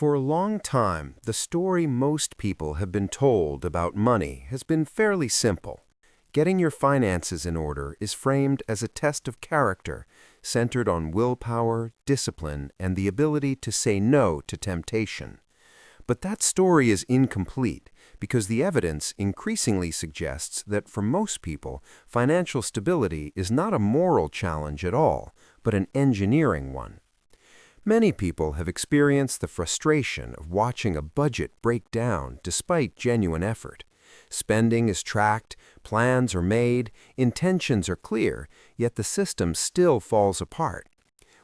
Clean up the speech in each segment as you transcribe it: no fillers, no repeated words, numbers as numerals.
For a long time, the story most people have been told about money has been fairly simple. Getting your finances in order is framed as a test of character, centered on willpower, discipline, and the ability to say no to temptation. But that story is incomplete because the evidence increasingly suggests that for most people, financial stability is not a moral challenge at all, but an engineering one. Many people have experienced the frustration of watching a budget break down despite genuine effort. Spending is tracked, plans are made, intentions are clear, yet the system still falls apart.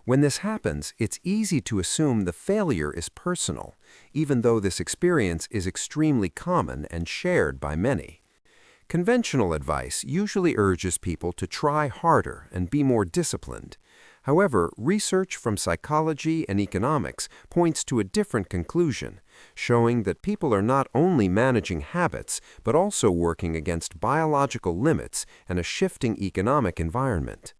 When this happens, it's easy to assume the failure is personal, even though this experience is extremely common and shared by many. Conventional advice usually urges people to try harder and be more disciplined. However, research from psychology and economics points to a different conclusion, showing that people are not only managing habits, but also working against biological limits and a shifting economic environment.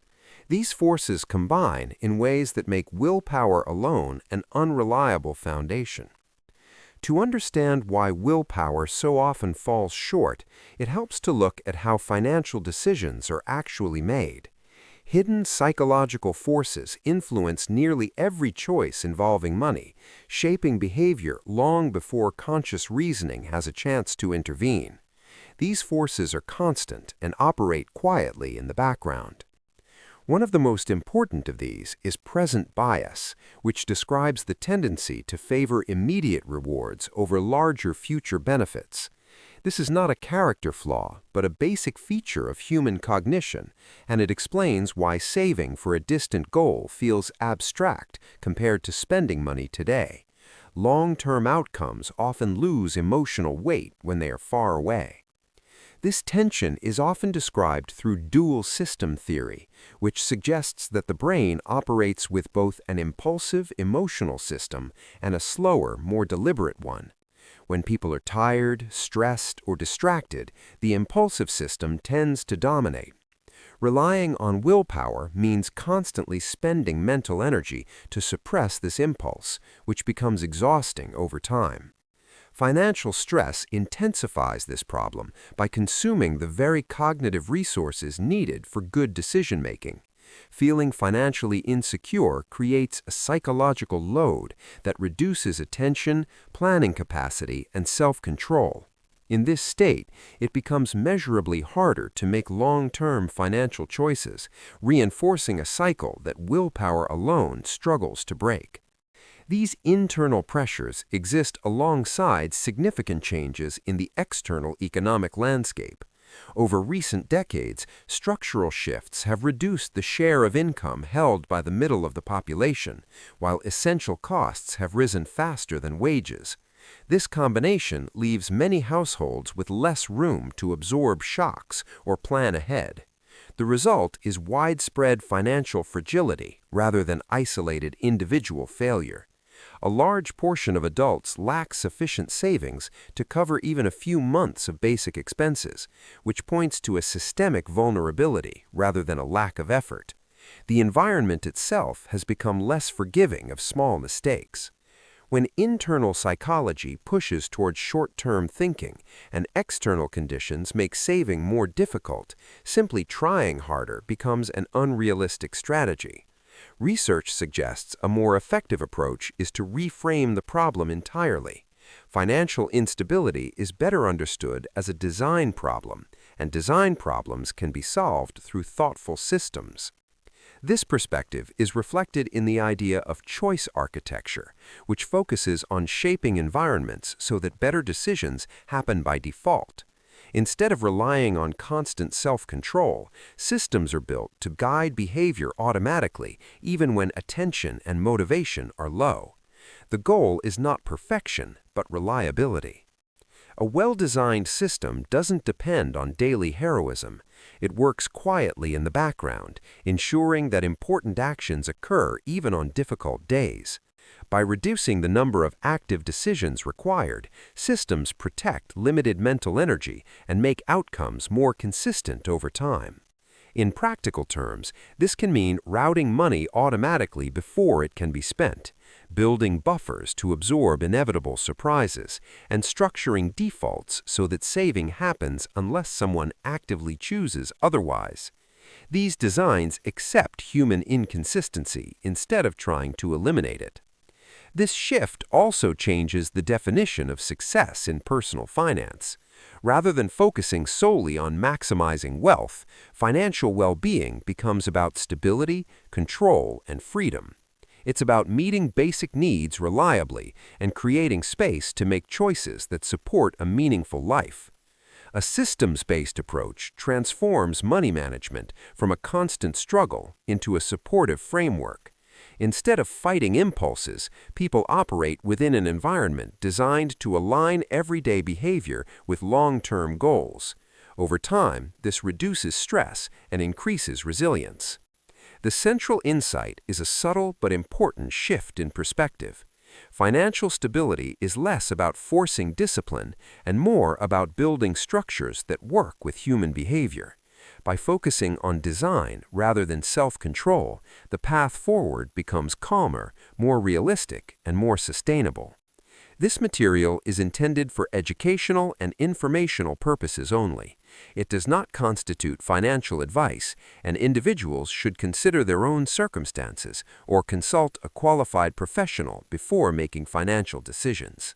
These forces combine in ways that make willpower alone an unreliable foundation. To understand why willpower so often falls short, it helps to look at how financial decisions are actually made. Hidden psychological forces influence nearly every choice involving money, shaping behavior long before conscious reasoning has a chance to intervene. These forces are constant and operate quietly in the background. One of the most important of these is present bias, which describes the tendency to favor immediate rewards over larger future benefits. This is not a character flaw, but a basic feature of human cognition, and it explains why saving for a distant goal feels abstract compared to spending money today. Long-term outcomes often lose emotional weight when they are far away. This tension is often described through dual system theory, which suggests that the brain operates with both an impulsive emotional system and a slower, more deliberate one. When people are tired, stressed, or distracted, the impulsive system tends to dominate. Relying on willpower means constantly spending mental energy to suppress this impulse, which becomes exhausting over time. Financial stress intensifies this problem by consuming the very cognitive resources needed for good decision-making. Feeling financially insecure creates a psychological load that reduces attention, planning capacity, and self-control. In this state, it becomes measurably harder to make long-term financial choices, reinforcing a cycle that willpower alone struggles to break. These internal pressures exist alongside significant changes in the external economic landscape. Over recent decades, structural shifts have reduced the share of income held by the middle of the population, while essential costs have risen faster than wages. This combination leaves many households with less room to absorb shocks or plan ahead. The result is widespread financial fragility rather than isolated individual failure. A large portion of adults lack sufficient savings to cover even a few months of basic expenses, which points to a systemic vulnerability rather than a lack of effort. The environment itself has become less forgiving of small mistakes. When internal psychology pushes towards short-term thinking and external conditions make saving more difficult, simply trying harder becomes an unrealistic strategy. Research suggests a more effective approach is to reframe the problem entirely. Financial instability is better understood as a design problem, and design problems can be solved through thoughtful systems. This perspective is reflected in the idea of choice architecture, which focuses on shaping environments so that better decisions happen by default. Instead of relying on constant self-control, systems are built to guide behavior automatically, even when attention and motivation are low. The goal is not perfection, but reliability. A well-designed system doesn't depend on daily heroism. It works quietly in the background, ensuring that important actions occur even on difficult days. By reducing the number of active decisions required, systems protect limited mental energy and make outcomes more consistent over time. In practical terms, this can mean routing money automatically before it can be spent, building buffers to absorb inevitable surprises, and structuring defaults so that saving happens unless someone actively chooses otherwise. These designs accept human inconsistency instead of trying to eliminate it. This shift also changes the definition of success in personal finance. Rather than focusing solely on maximizing wealth, financial well-being becomes about stability, control, and freedom. It's about meeting basic needs reliably and creating space to make choices that support a meaningful life. A systems-based approach transforms money management from a constant struggle into a supportive framework. Instead of fighting impulses, people operate within an environment designed to align everyday behavior with long-term goals. Over time, this reduces stress and increases resilience. The central insight is a subtle but important shift in perspective. Financial stability is less about forcing discipline and more about building structures that work with human behavior. By focusing on design rather than self-control, the path forward becomes calmer, more realistic, and more sustainable. This material is intended for educational and informational purposes only. It does not constitute financial advice, and individuals should consider their own circumstances or consult a qualified professional before making financial decisions.